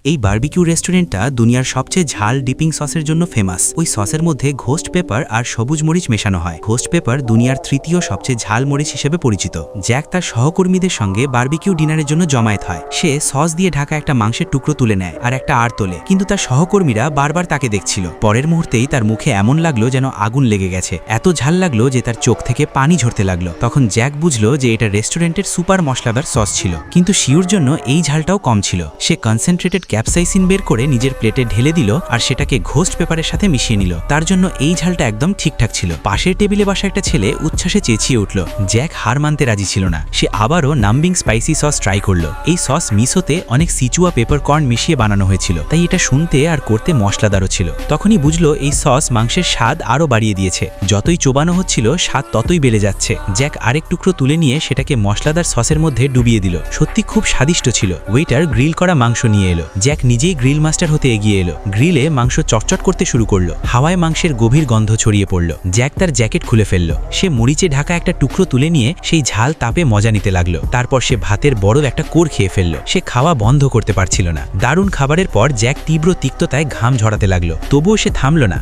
এই বারবিকিউ রেস্টুরেন্টটা দুনিয়ার সবচেয়ে ঝাল ডিপিং সসের জন্য ফেমাস। ওই সসের মধ্যে ঘোস্ট পেপার আর সবুজ মরিচ মেশানো হয়। ঘোস্ট পেপার দুনিয়ার তৃতীয় সবচেয়ে ঝাল মরিচ হিসেবে পরিচিত। জ্যাক তার সহকর্মীদের সঙ্গে বারবিকিউ ডিনারের জন্য জমায়েত হয়। সে সস দিয়ে ঢাকা একটা মাংসের টুকরো তুলে নেয় আর একটা আর তোলে, কিন্তু তার সহকর্মীরা বারবার তাকে দেখছিল। পরের মুহূর্তেই তার মুখে এমন লাগলো যেন আগুন লেগে গেছে। এত ঝাল লাগলো যে তার চোখ থেকে পানি ঝরতে লাগলো। তখন জ্যাক বুঝলো যে এটা রেস্টুরেন্টের সুপার মশলাদার সস ছিল, কিন্তু শিউর জন্য এই ঝালটাও কম ছিল। সে কনসেন্ট্রেটেড ক্যাপসাইসিন বের করে নিজের প্লেটে ঢেলে দিল আর সেটাকে ঘোস্ট পেপারের সাথে মিশিয়ে নিল। তার জন্য এই ঝালটা একদম ঠিকঠাক ছিল। পাশের টেবিলে বসা একটা ছেলে উচ্ছ্বাসে চেঁচিয়ে উঠল। জ্যাক হার মানতে রাজি ছিল না। সে আবারও নাম্বিং স্পাইসি সস ট্রাই করলো। এই সস মিসোতে অনেক সিচুয়া পেপারকর্ন মিশিয়ে বানানো হয়েছিল, তাই এটা শুনতে আর করতে মশলাদারও ছিল। তখনই বুঝলো এই সস মাংসের স্বাদ আরও বাড়িয়ে দিয়েছে। যতই চোবানো হচ্ছিল স্বাদ ততই বেড়ে যাচ্ছে। জ্যাক আরেক টুকরো তুলে নিয়ে সেটাকে মশলাদার সসের মধ্যে ডুবিয়ে দিল। সত্যি খুব স্বাদিষ্ট ছিল। ওয়েটার গ্রিল করা মাংস নিয়ে এলো। জ্যাক নিজেই গ্রিল মাস্টার হতে এগিয়ে এলো। গ্রিলে মাংস চটচট করতে শুরু করলো। হাওয়ায় মাংসের গভীর গন্ধ ছড়িয়ে পড়ল। জ্যাক তার জ্যাকেট খুলে ফেললো। সে মরিচে ঢাকা একটা টুকরো তুলে নিয়ে সেই ঝাল তাপে মজা নিতে লাগলো। তারপর সে ভাতের বড় একটা কোর খেয়ে ফেললো। সে খাওয়া বন্ধ করতে পারছিল না। দারুণ খাবারের পর জ্যাক তীব্র তিক্ততায় ঘাম ঝরাতে লাগলো, তবুও সে থামল না।